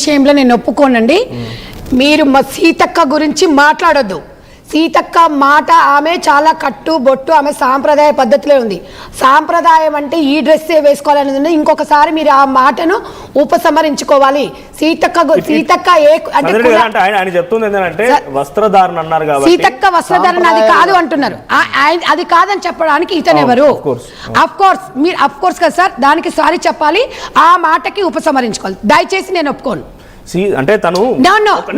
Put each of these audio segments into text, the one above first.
విషయంలో నేను ఒప్పుకోనండి. మీరు మా సీతక్క గురించి మాట్లాడొద్దు. సీతక్క మాట ఆమె చాలా కట్టు బొట్టు, ఆమె సాంప్రదాయ పద్ధతిలో ఉంది. సాంప్రదాయం అంటే ఈ డ్రెస్సే వేసుకోవాలనేది. ఇంకొకసారి మీరు ఆ మాటను ఉపసంహరించుకోవాలి. సీతక్క ఆయన చెప్తుంది ఏంటంటే వస్త్రధారణ అన్నారు కాబట్టి సీతక్క వస్త్రధారణ అది కాదు అంటున్నారు. అది కాదని చెప్పడానికి ఇతను ఎవరు? అఫ్ కోర్స్ కదా సార్, దానికి సారీ చెప్పాలి, ఆ మాటకి ఉపసంహరించుకోవాలి. దయచేసి నేను ఒప్పుకోను. అంటే తను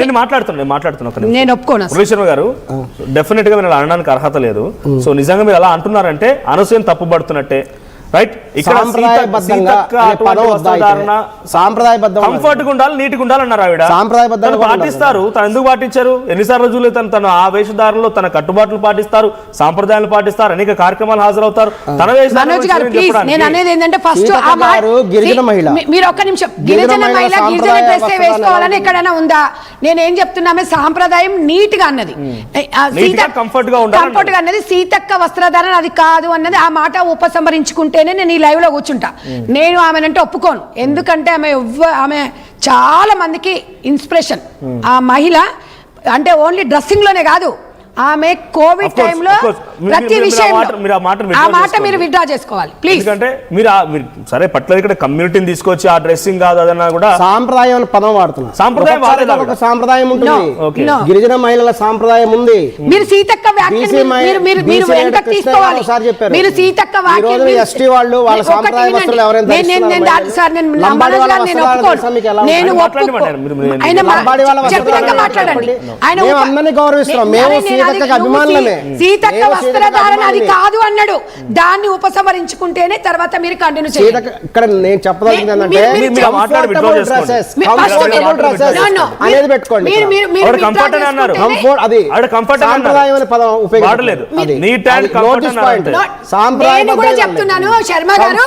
నేను మాట్లాడుతున్నా నేను ఒప్పుకోను. మురళీశ్వర గారు డెఫినెట్ గా మీరు అనడానికి అర్హత లేదు. సో నిజంగా మీరు అలా అంటున్నారంటే అనసూయం తప్పుపడుతున్నట్టే. రైట్, ఇక్కడ కంఫర్ట్ గా ఉండాలి, నీట్ గా ఉండాలి అన్నారు ఆవిడ. సాంప్రదాయబద్ధంగా పాటిస్తారు. తను ఎందుకు పాటించారు? ఎన్నిసార్లు రోజులు తన ఆ వేషధారణలో తన కట్టుబాట్లు పాటిస్తారు, సాంప్రదాయాలు పాటిస్తారు, అనేక కార్యక్రమాలు హాజరవుతారు. తన నేను అనేది ఏంటంటే ఫస్ట్ గిరిజన మహిళ, మీరు ఒక్క నిమిషం, గిరిజన మహిళ గిరిజన డ్రెస్ వేసుకోవాలని ఎక్కడైనా ఉందా? నేనేం చెప్తున్నామే, సాంప్రదాయం నీట్ గా అన్నది, కంఫర్ట్ గా అన్నది. సీతక్క వస్త్రధారణ అది కాదు అన్నది. ఆ మాట ఉపసంహరించుకుంటే నేను ఈ లైవ్ లో కూర్చుంటా. నేను ఆమెనంటే ఒప్పుకోను. ఎందుకంటే ఆమె చాలా మందికి ఇన్స్పిరేషన్. ఆ మహిళ అంటే ఓన్లీ డ్రెస్సింగ్ లోనే కాదు, ఆమె కోవిడ్ టైంలో ప్రతి విషయంలో ఆ మాట మీరు విత్డ్రా చేసుకోవాలి ప్లీజ్. ఎందుకంటే మీరు సరే పట్ల ఇక్కడ కమ్యూనిటీని తీసుకొచ్చి ఆ డ్రెస్సింగ్ కాదు అదన్నా కూడా సాంప్రదాయం పదం వాడుతున్నారు. సాంప్రదాయం ఒక సాంప్రదాయం ఉంటుంది, గిరిజన మహిళల సాంప్రదాయం ఉంది. మీరు సీతక్క తీసుకోవాలి. మీరు సీతక్క ఎస్టీ వాళ్ళు వాళ్ళ సాంప్రదాయ వస్త్రాలు ఎవరైనా అందరినీ గౌరవిస్తున్నాం. మేము సీతక్క వస్త్రధారణ అది కాదు అన్నాడు. దాన్ని ఉపసంహరించుకుంటేనే తర్వాత మీరు కంటిన్యూ చేయండి. ఇక్కడ నేను చెప్పదలిగింది ఏంటంటే చెప్తున్నాను శర్మ గారు,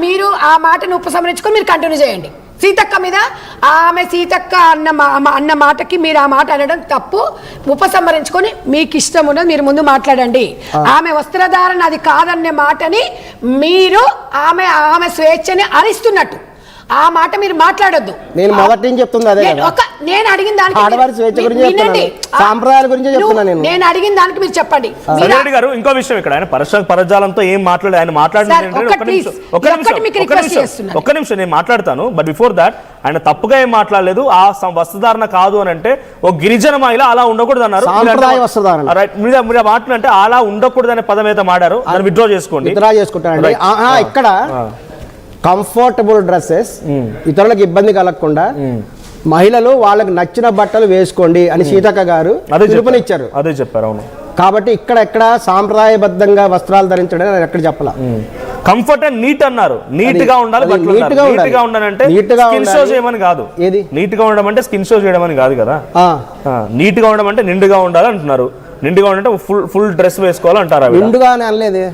మీరు ఆ మాటను ఉపసంహరించుకొని మీరు కంటిన్యూ చేయండి. సీతక్క మీద సీతక్క అన్న మాటకి మీరు ఆ మాట అనడం తప్పు. ఉపసంహరించుకొని మీకు ఇష్టం ఉన్నది మీరు ముందు మాట్లాడండి. ఆమె వస్త్రధారణ అది కాదనే మాటని మీరు ఆమె స్వేచ్ఛని హరిస్తున్నట్టు ఆ మాట మీరు మాట్లాడొద్దు. నేను మొదటి నుంచి చెప్తుంది అదే. నేను అడిగిన దానికి సాంప్రదాయాల గురించి చెప్తున్నాను. నేను అడిగిన దానికి మీరు చెప్పండి. గారు ఇంకో విషయం, ఇక్కడ ఆయన పరజాలంతో ఏం మాట్లాడారు? ఆయన ఒక్క నిమిషం నేను మాట్లాడతాను. బట్ బిఫోర్ దాట్ ఆయన తప్పుగా ఏం మాట్లాడలేదు. ఆ వస్త్రధారణ కాదు అని అంటే ఓ గిరిజన మహిళ అలా ఉండకూడదు అన్నారు. మీరు మాట్లాడంటే అలా ఉండకూడదు అనే పదం అయితే మాడారు, దాన్ని విత్డ్రా చేసుకోండి. ఇక్కడ కంఫర్టబుల్ డ్రెస్సెస్, ఇతరులకు ఇబ్బంది కలగకుండా మహిళలు వాళ్ళకి నచ్చిన బట్టలు వేసుకోండి అని సీతక్క గారు పిలుపునిచ్చారు. అదే చెప్పారు. అవును. కాబట్టి ఇక్కడ సాంప్రదాయబద్ధంగా వస్త్రాలు ధరించడం ఎక్కడ చెప్పాల. కంఫర్ట్ అండ్ నీట్ అన్నారు. నీట్ గా ఉండాలి, నీట్ గా ఉండాలంటే స్కిన్ షో చేయమని కాదు. ఏది నీట్ గా ఉండడం అంటే స్కిన్ షో చేయడం అని కాదు కదా. నీట్ గా ఉండడం అంటే నిండుగా ఉండాలి అంటున్నారు. నిండుగా ఉండాలంటే ఫుల్ డ్రెస్ వేసుకోవాలి అంటారు. నిండుగా అని అనలేదే,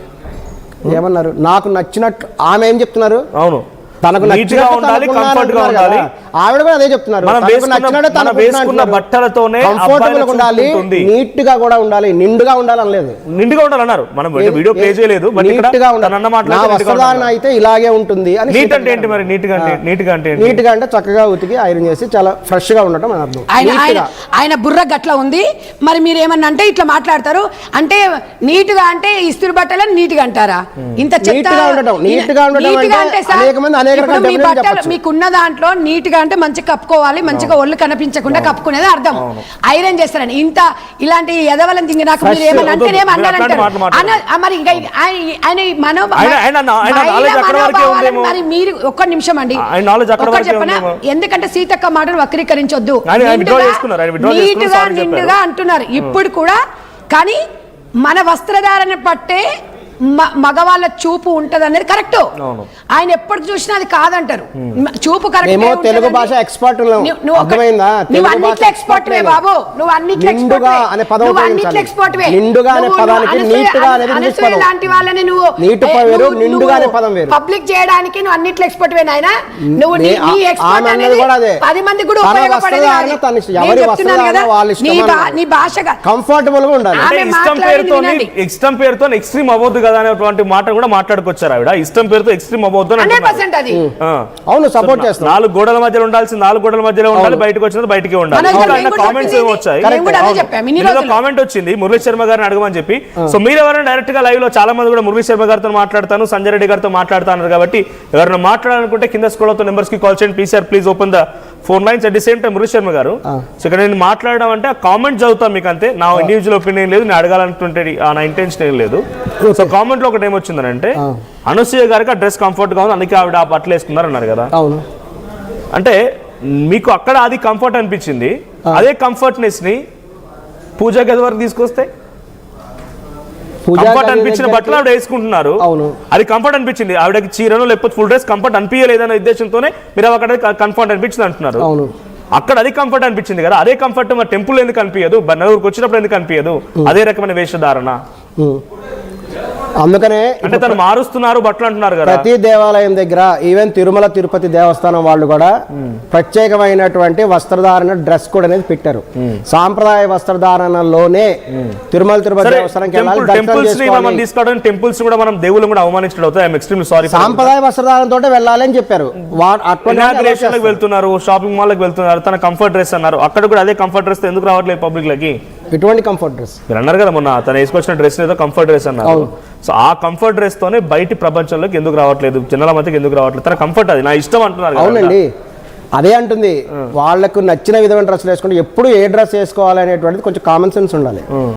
ఏమన్నారు? నాకు నచ్చినట్టు ఆమె ఏం చెప్తున్నారు? అవును, తనకు నచ్చిగా ఉండాలి, కంఫర్ట్ గా ఉండాలి. ఆవిడ కూడా అదే చెప్తున్నారు. బట్టలతోనే కంఫర్టబుల్ గా ఉండాలి, నీట్ గా కూడా ఉండాలి, నిండుగా ఉండాలి అనలేదు. నిండుగా ఉండాలన్నారు. మనం వీడియో ప్లే చేయలేదు. వస్త్రధారణ అయితే ఇలాగే ఉంటుంది అని. నీట్ అంటే ఏంటి మరి? నీట్ గా అంటే చక్కగా ఉతికి ఐరన్ చేసి చాలా ఫ్రెష్ గా ఉండటం అని అర్థం. ఆయన బుర్ర గట్ల ఉంది. మరి మీరు ఏమన్నా అంటే ఇట్లా మాట్లాడతారు అంటే నీట్ గా అంటే ఇస్త్రీ బట్టలను నీట్ గా అంటారా? ఇంత మీకున్న దాంట్లో నీట్ గా అంటే మంచిగా కప్పుకోవాలి, మంచిగా ఒళ్ళు కనిపించకుండా కప్పుకునేది అర్థం. ఐరన్ చేస్తారని ఇంత ఇలాంటి ఎదవలని తింగి నాకు మీరు ఏమన్నా అంటేనేమో అన్నారంటారు. మరి మరి మీరు ఒక్క నిమిషం అండి చెప్పనా, ఎందుకంటే సీతక్క మాటలు వక్రీకరించొద్దు. నీట్గా నిండుగా అంటున్నారు ఇప్పుడు కూడా. కానీ మన వస్త్రధారణ పట్టే మగవాళ్ళ చూపు ఉంటది అనేది కరెక్ట్. ఆయన ఎప్పుడు చూసినా అది కాదంటారు. చూపు కరెక్ట్. తెలుగు భాష ఎక్స్పర్ట్ బాబు, నువ్వు అన్నిట్లో ఎక్స్పర్ట్ లాంటి వాళ్ళని నువ్వు పబ్లిక్ చేయడానికి నువ్వు అన్నిట్లో ఎక్స్పర్ట్ నాయన. నువ్వు నీ ఎక్స్పర్ట్ అనేది 10 మందికి కూడా ఉపయోగపడేది. నీ భాష కంఫర్టబుల్ గా ఉండాలి. ఇష్టం పేరుతో ఎక్స్ట్రీమ్ అవ్వద్దు కదా అనేటువంటి మాట కూడా మాట్లాడుకొచ్చారు ఆవిడ. ఇష్టం పేరుతో ఎక్స్ట్రీమ్ అవ్వద్దు పోతాను 100% అది అవును సపోర్ట్ చేస్తాం. 4 గోడల మధ్యలో ఉండాల్సి 4 గోడల మధ్యలో ఉండాలి, బయటకు వచ్చినది బయటికే ఉండాలి. కామెంట్స్ ఏమి వచ్చాయి, కామెంట్ వచ్చింది మురళీ శర్మ గారిని అడగమని చెప్పి. సో మీరు ఎవరైనా డైరెక్ట్ గా లైవ్ లో చాలా మంది కూడా మురళీ శర్మ గారితో మాట్లాడతాను, సంజయ్ రెడ్డి గారితో మాట్లాడుతున్నారు కాబట్టి ఎవరైనా మాట్లాడాలనుకుంటే కింద స్క్రోల్ అవుతున్న నెంబర్స్ కి కాల్ చేయండి. PCR please open the phone lines. At the same time Murali Sharma గారు, సో ఇక్కడ నేను మాట్లాడడం అంటే ఆ కామెంట్ చదువుతాను మీకు అంతే, నా ఇండివిజువల్ ఒపీనియన్ లేదు, నేను అడగాలనుకుంటే నా ఇంటెన్షన్ ఏం లేదు. సో కామెంట్ లో ఒకటి ఏమొచ్చిందంటే అనసూయ గారికి ఆ డ్రెస్ కంఫర్ట్ గా ఉంది, అందుకే ఆవిడ ఆ బట్టలు వేసుకున్నారు అన్నారు కదా. అవును, అంటే మీకు అక్కడ అది కంఫర్ట్ అనిపించింది, అదే కంఫర్ట్నెస్ ని పూజా గది వరకు తీసుకొస్తే కంఫర్ట్ అనిపించిన బట్టలు ఆవిడ వేసుకుంటున్నారు. అవును, అది కంఫర్ట్ అనిపించింది ఆవిడకి, చీరను లేకపోతే ఫుల్ డ్రెస్ కంఫర్ట్ అనిపించలేదనే ఉద్దేశంతోనే మీరు అక్కడ కంఫర్ట్ అనిపించింది అంటున్నారు. అవును, అక్కడ అది కంఫర్ట్ అనిపించింది కదా, అదే కంఫర్ట్ మరి టెంపుల్ ఎందుకు అనిపించదు, నలుగురికి వచ్చినప్పుడు ఎందుకు అనిపించదు అదే రకమైన వేషధారణ? అందుకనే అంటే తను మారుస్తున్నారు బట్టలు అంటున్నారు కదా. ప్రతి దేవాలయం దగ్గర ఈవెన్ తిరుమల తిరుపతి దేవస్థానం వాళ్ళు కూడా ప్రత్యేకమైనటువంటి వస్త్రధారణ డ్రెస్ కోడ్ అనేది పెట్టారు. సాంప్రదాయ వస్త్రధారణలోనే తిరుమల తిరుపతి దేవస్థానానికి టెంపుల్స్ కూడా మనం దేవుళ్ళు కూడా అవమానించడం అవుతాయి. I'm extremely sorry. సాంప్రదాయ వస్త్రధారణతో వెళ్ళాలి అని చెప్పారు. ఇనాగ్రేషన్ వెళ్తున్నారు, షాపింగ్ మాల్ కి వెళ్తున్నారు, తన కంఫర్ట్ డ్రెస్ అన్నారు, అక్కడ కూడా అదే కంఫర్ట్ డ్రెస్ ఎందుకు రావట్లేదు పబ్లిక్ లకి? ఎటువంటి కంఫర్ట్ డ్రెస్? మీరు అన్నారు కదా మొన్న తను వేసుకొచ్చిన డ్రెస్ ఏదో కంఫర్ట్ డ్రెస్ అన్నారు. సో ఆ కంఫర్ట్ డ్రెస్ తోనే బయట ప్రపంచంలోకి ఎందుకు రావట్లేదు, జనాల మధ్యకి ఎందుకు రావట్లేదు? తన కంఫర్ట్ అది, నా ఇష్టం అంటున్నారు. అవునండి, అదే అంటుంది. వాళ్ళకు నచ్చిన విధమైన డ్రెస్సులు వేసుకుంటే ఎప్పుడు ఏ డ్రెస్ వేసుకోవాలి అనేటువంటిది కొంచెం కామన్ సెన్స్ ఉండాలి.